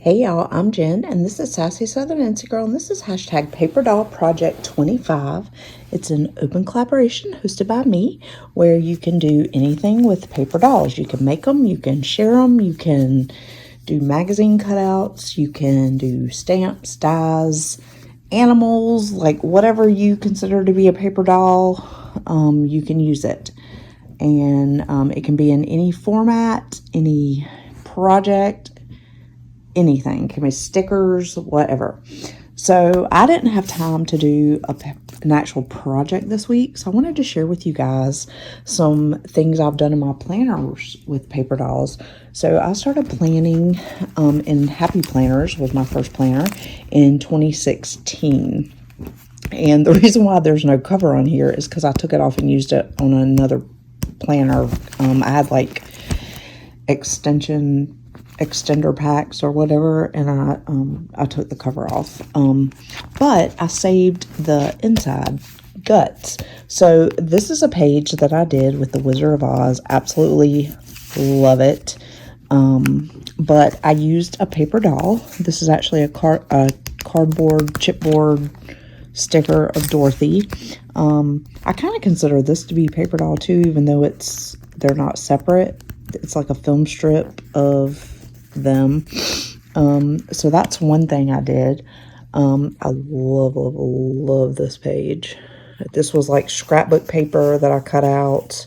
Hey y'all, I'm Jen, and this is Sassy Southern Nancy Girl, and this is hashtag Paper Doll Project 25. It's an open collaboration hosted by me, where you can do anything with paper dolls. You can make them, you can share them, you can do magazine cutouts, you can do stamps, dies, animals, like whatever you consider to be a paper doll, you can use it. And it can be in any format, any project, anything. Can be stickers, whatever. So I didn't have time to do an actual project this week, so I wanted to share with you guys some things I've done in my planners with paper dolls. So I started planning in Happy Planners, was my first planner, in 2016. And the reason why there's no cover on here is because I took it off and used it on another planner. I had like extender packs or whatever, and I took the cover off, but I saved the inside guts. So this is a page that I did with the Wizard of Oz. Absolutely love it. But I used a paper doll. This is actually a cardboard chipboard sticker of Dorothy. I kind of consider this to be paper doll too, even though they're not separate. It's like a film strip of them. So that's one thing I did. I love this page. This was like scrapbook paper that I cut out.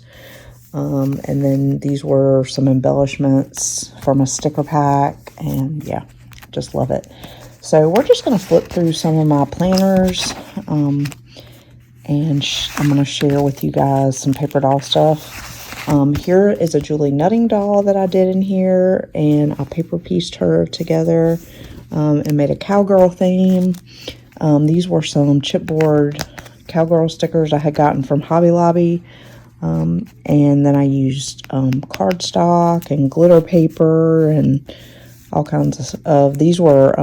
And then these were some embellishments from a sticker pack, and yeah, just love it. So we're just going to flip through some of my planners, and I'm going to share with you guys some paper doll stuff. Here is a Julie Nutting doll that I did in here, and I paper pieced her together and made a cowgirl theme. These were some chipboard cowgirl stickers I had gotten from Hobby Lobby, and then I used cardstock and glitter paper and all kinds of these were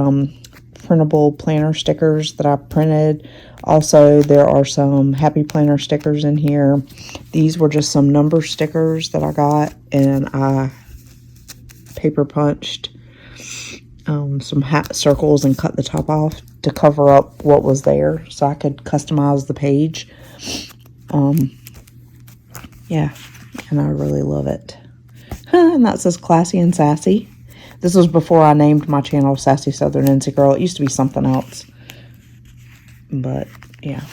printable planner stickers that I printed. Also, there are some Happy Planner stickers in here. These were just some number stickers that I got, and I paper punched some circles and cut the top off to cover up what was there so I could customize the page. Yeah, and I really love it. And that says Classy and Sassy. This was before I named my channel Sassy Southern Nancy Girl. It used to be something else. But, yeah.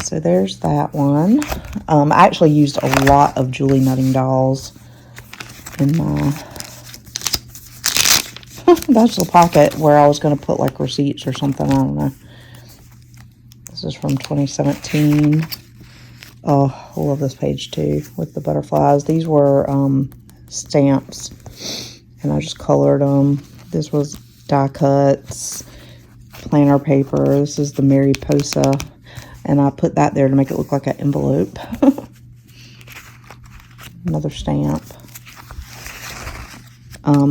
So, there's that one. I actually used a lot of Julie Nutting dolls in my that's the pocket where I was going to put, like, receipts or something. I don't know. This is from 2017. Oh, I love this page, too, with the butterflies. These were stamps. And I just colored them. This was die cuts, planner paper. This is the Mariposa. And I put that there to make it look like an envelope. Another stamp.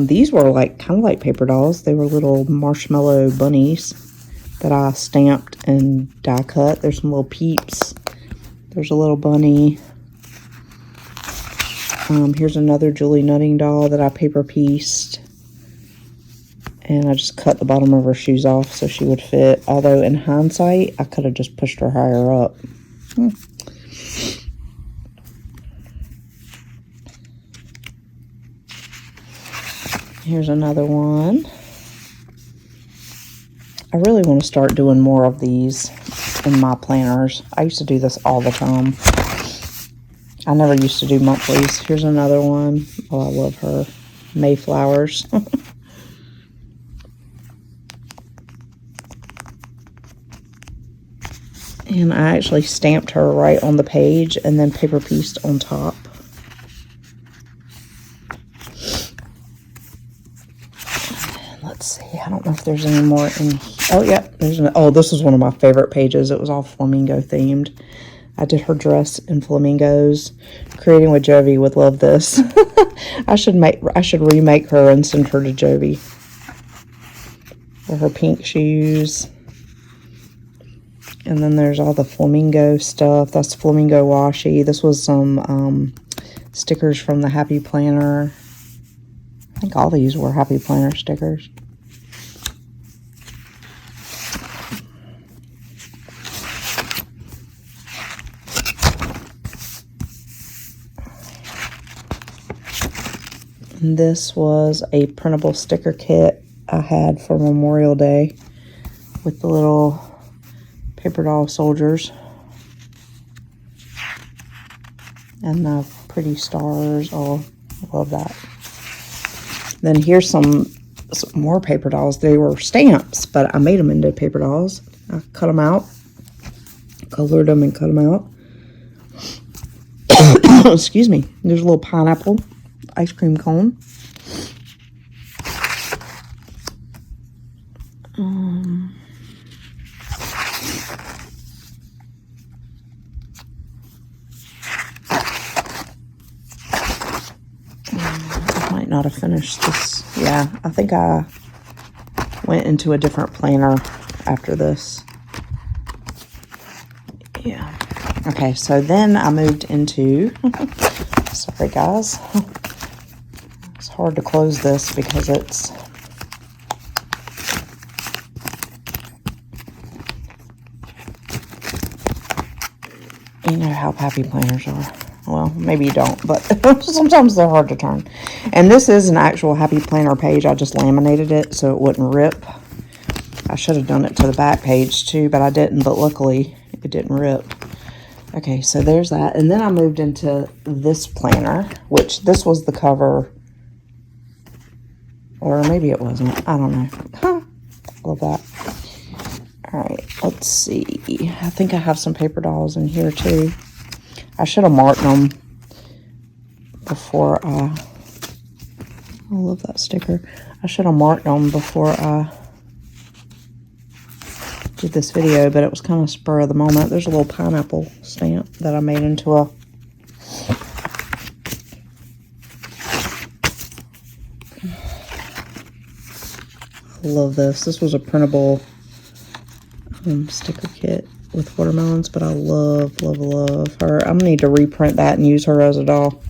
These were like kind of like paper dolls. They were little marshmallow bunnies that I stamped and die cut. There's some little peeps. There's a little bunny. Here's another Julie Nutting doll that I paper pieced. And I just cut the bottom of her shoes off so she would fit. Although in hindsight, I could have just pushed her higher up. Here's another one. I really want to start doing more of these in my planners. I used to do this all the time. I never used to do monthlies. Here's another one. Oh, I love her. Mayflowers. And I actually stamped her right on the page and then paper pieced on top. And let's see. I don't know if there's any more in here. Oh, yeah. This is one of my favorite pages. It was all flamingo themed. I did her dress in flamingos. Creating with Jovi would love this. I should remake her and send her to Jovi. For her pink shoes. And then there's all the flamingo stuff. That's flamingo washi. This was some stickers from the Happy Planner. I think all these were Happy Planner stickers. And this was a printable sticker kit I had for Memorial Day with the little paper doll soldiers and the pretty stars. Oh, I love that. Then here's some more paper dolls. They were stamps, but I made them into paper dolls. I cut them out, colored them and cut them out. Excuse me. There's a little pineapple ice cream cone. I might not have finished this. Yeah, I think I went into a different planner after this. Yeah. Okay, so then I moved into, sorry guys, it's hard to close this because it's, you know how happy planners are. Well, maybe you don't, but sometimes they're hard to turn. And this is an actual happy planner page. I just laminated it so it wouldn't rip. I should have done it to the back page too, but I didn't, but luckily it didn't rip. Okay, so there's that. And then I moved into this planner, which this was the cover. Or maybe it wasn't. I don't know. Huh. Love that. All right, let's see. I think I have some paper dolls in here too. I should have marked them before I love that sticker. I should have marked them before I did this video, but it was kind of spur of the moment. There's a little pineapple stamp that I made into a I love this. This was a printable sticker kit with watermelons, but I love, love, love her. I'm gonna need to reprint that and use her as a doll.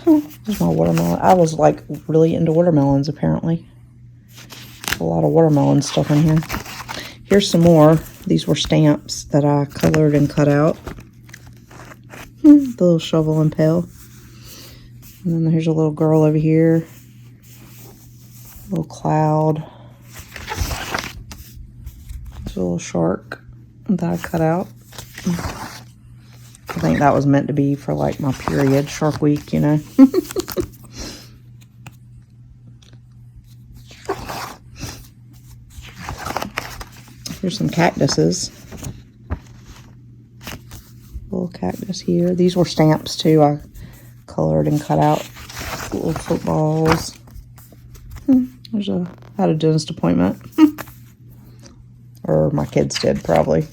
There's my watermelon. I was like really into watermelons apparently. A lot of watermelon stuff in here. Here's some more. These were stamps that I colored and cut out. The little shovel and pail. And then here's a little girl over here. A little cloud. There's a little shark that I cut out. I think that was meant to be for like my period, Shark Week, you know. Here's some cactuses. Little cactus here. These were stamps too. I colored and cut out little footballs. I had a dentist appointment. Or my kids did, probably.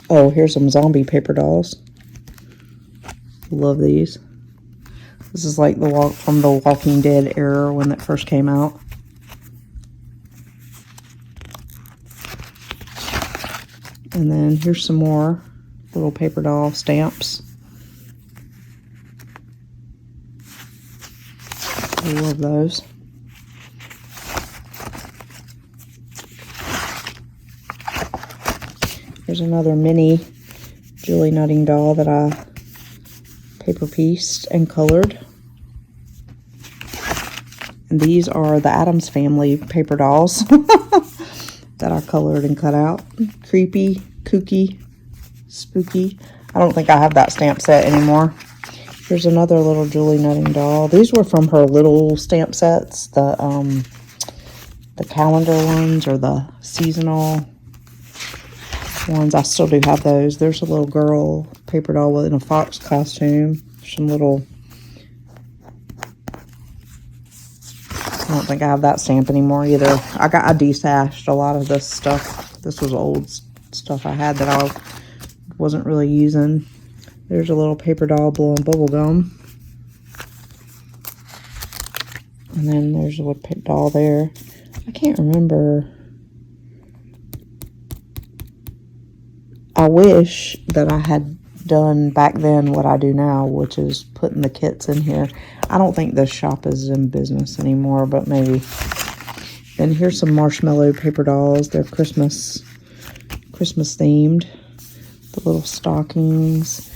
Oh, here's some zombie paper dolls. Love these. This is like from the Walking Dead era when it first came out. And then here's some more little paper doll stamps. I love those. Here's another mini Julie Nutting doll that I paper pieced and colored. And these are the Addams Family paper dolls that I colored and cut out. Creepy, kooky, spooky. I don't think I have that stamp set anymore. Here's another little Julie Nutting doll. These were from her little stamp sets, the calendar ones or the seasonal ones. I still do have those. There's a little girl paper doll in a fox costume. Some little, I don't think I have that stamp anymore either. I destashed a lot of this stuff. This was old stuff I had that I wasn't really using. There's a little paper doll blowing bubble gum. And then there's a little doll there. I can't remember. I wish that I had done back then what I do now, which is putting the kits in here. I don't think this shop is in business anymore, but maybe. And here's some marshmallow paper dolls. They're Christmas themed. The little stockings.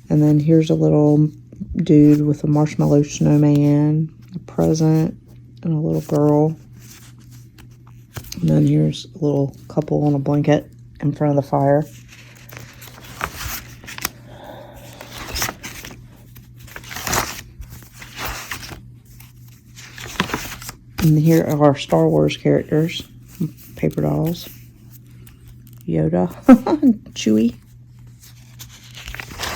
And then here's a little dude with a marshmallow snowman, a present, and a little girl. And then here's a little couple on a blanket in front of the fire. And here are our Star Wars characters, paper dolls. Yoda, Chewie.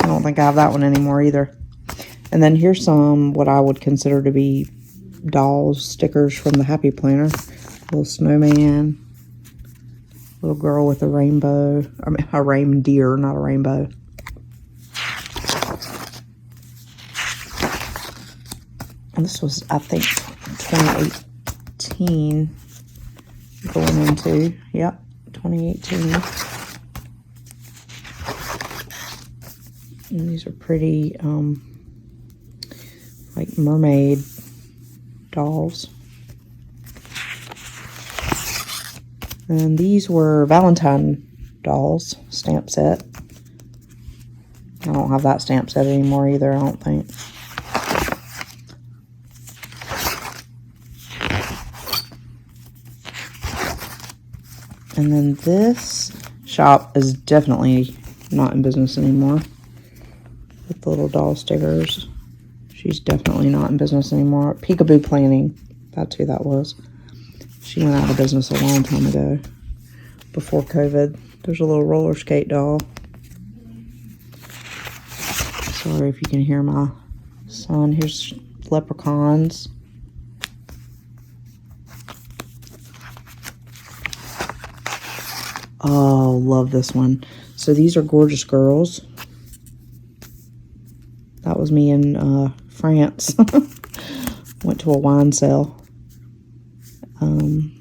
I don't think I have that one anymore either. And then here's some what I would consider to be dolls, stickers from the Happy Planner. Little snowman, little girl with a rainbow. I mean, a reindeer, not a rainbow. And this was, I think, 2018 going into, yep, 2018. And these are pretty, like mermaid dolls. And these were Valentine dolls stamp set. I don't have that stamp set anymore either, I don't think. And then this shop is definitely not in business anymore. With the little doll stickers. She's definitely not in business anymore. Peekaboo Planning. That's who that was. She went out of business a long time ago. Before COVID. There's a little roller skate doll. Sorry if you can hear my son. Here's leprechauns. Oh, love this one. So these are Gorgeous Girls. That was me in France. Went to a wine sale. And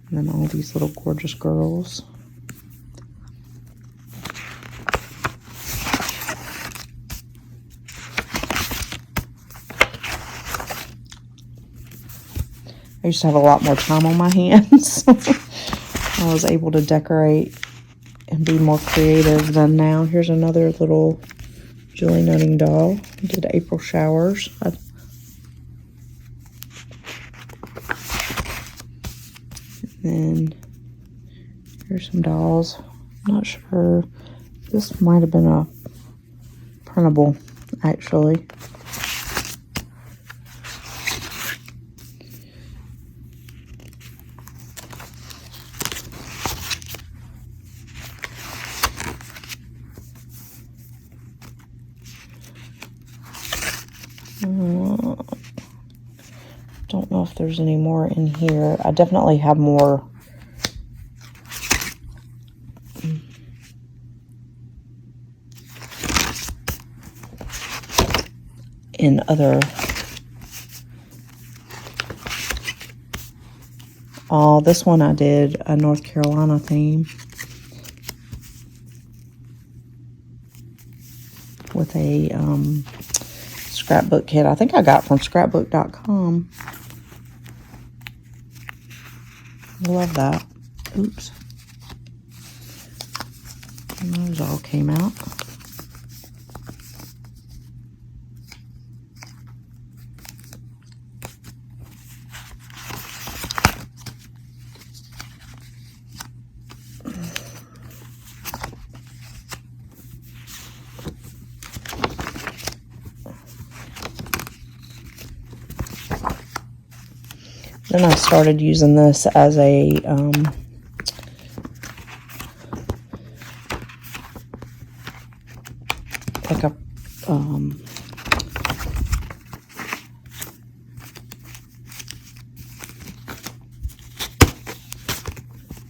then all these little Gorgeous Girls. I used to have a lot more time on my hands. I was able to decorate and be more creative than now. Here's another little Julie Nutting doll. I did April showers. And then here's some dolls. I'm not sure. This might have been a printable, actually. Don't know if there's any more in here. I definitely have more in other. Oh, this one I did a North Carolina theme with a scrapbook kit. I think I got from scrapbook.com. Love that. Oops. And those all came out. Then I started using this as a like a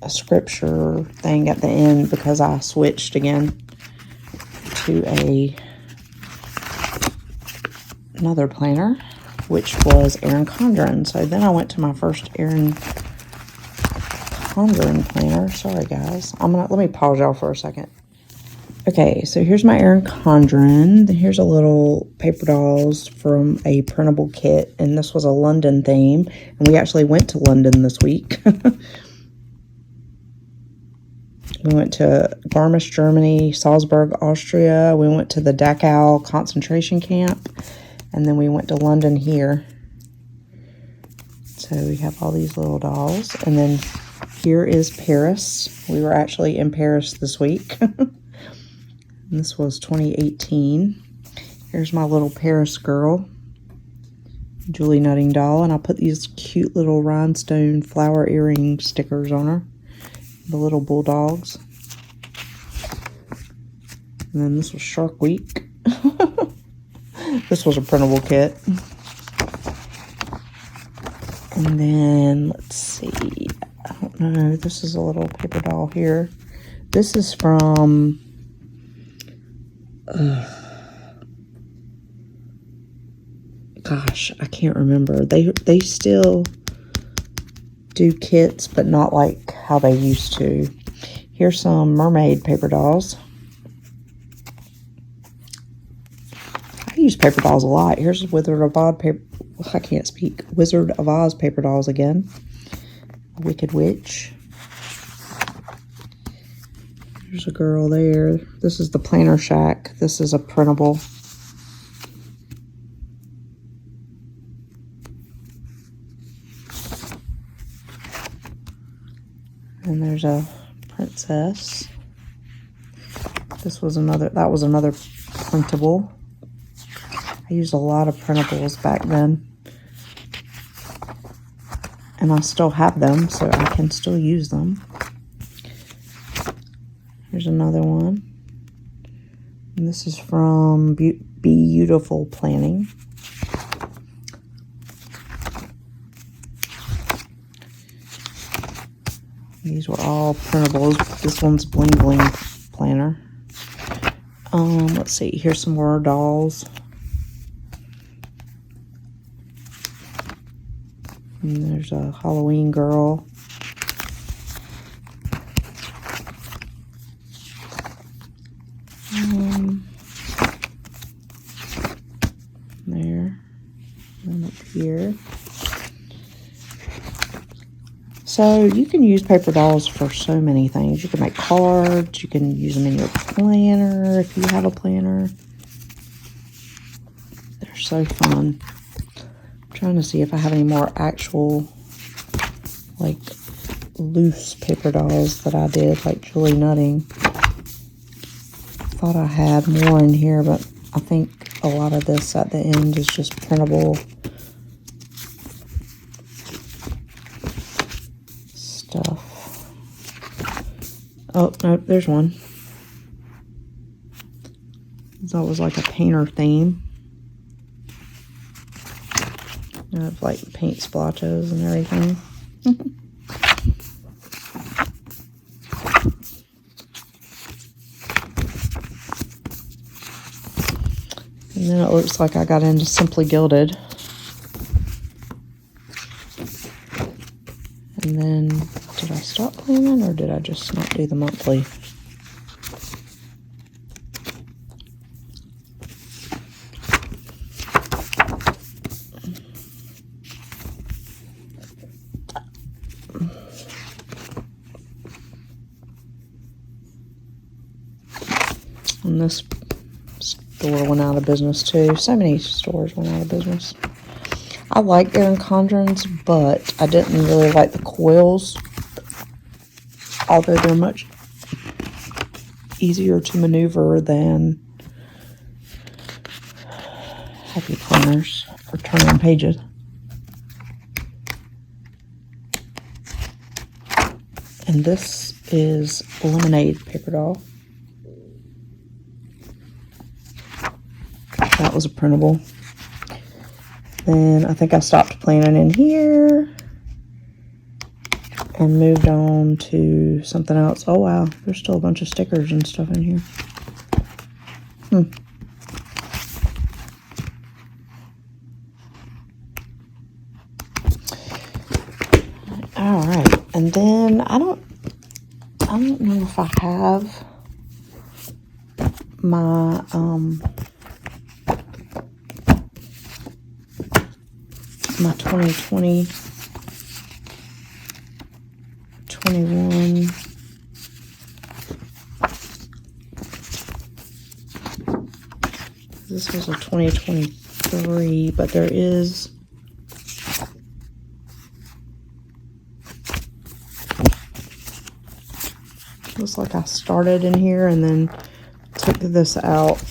scripture thing at the end, because I switched again to another planner, which was Erin Condren. So then I went to my first Erin Condren planner. Sorry guys. Let me pause y'all for a second. Okay, so here's my Erin Condren. Here's a little paper dolls from a printable kit, and this was a London theme, and we actually went to London this week. We went to Garmisch, Germany, Salzburg, Austria. We went to the Dachau concentration camp, and then we went to London here. So we have all these little dolls, and then here is Paris. We were actually in Paris this week. This was 2018. Here's my little Paris girl, Julie Nutting doll, and I put these cute little rhinestone flower earring stickers on her. The little bulldogs. And then this was Shark Week. This was a printable kit. And then, let's see. I don't know. This is a little paper doll here. This is from... gosh, I can't remember. They still do kits, but not like how they used to. Here's some mermaid paper dolls. I use paper dolls a lot. Here's Wizard of Oz paper. I can't speak. Wizard of Oz paper dolls again. Wicked Witch. There's a girl there. This is the Planner Shack. This is a printable. And there's a princess. This was another, that was another printable. I used a lot of printables back then. And I still have them, so I can still use them. Here's another one. And this is from Beautiful Planning. These were all printables. This one's Bling Bling Planner. Let's see. Here's some more dolls. And there's a Halloween girl. There. And up here. So you can use paper dolls for so many things. You can make cards. You can use them in your planner if you have a planner. They're so fun. I'm trying to see if I have any more actual, like, loose paper dolls that I did, like Julie Nutting. Thought I had more in here, but I think a lot of this at the end is just printable stuff. Oh, no, there's one. That was like a painter theme. I have like paint splotches and everything. And then it looks like I got into Simply Gilded. And then, did I stop planning or did I just not do the monthly? And this store went out of business too. So many stores went out of business. I like Erin Condren's, but I didn't really like the coils. Although they're much easier to maneuver than happy planners for turning pages. And this is Lemonade paper doll. That was a printable. Then I think I stopped planning in here and moved on to something else. Oh wow, there's still a bunch of stickers and stuff in here. All right, and then I don't know if I have my my 2020, 21, this was a 2023, but there is looks like I started in here and then took this out.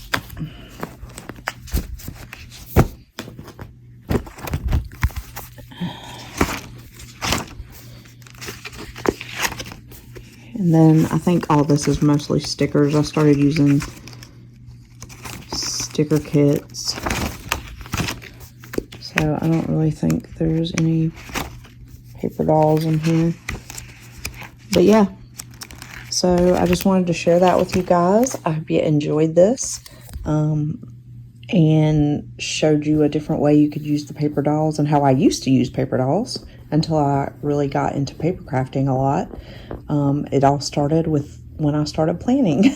And then I think all this is mostly stickers. I started using sticker kits. So I don't really think there's any paper dolls in here. But yeah. So I just wanted to share that with you guys. I hope you enjoyed this. And showed you a different way you could use the paper dolls and how I used to use paper dolls until I really got into paper crafting a lot. It all started with when I started planning.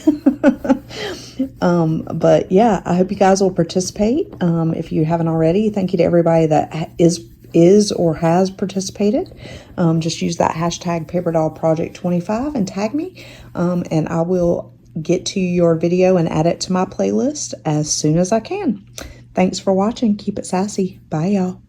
But yeah, I hope you guys will participate. If you haven't already, thank you to everybody that is or has participated. Just use that hashtag paperdollproject25 and tag me. And I will get to your video and add it to my playlist as soon as I can. Thanks for watching. Keep it sassy. Bye, y'all.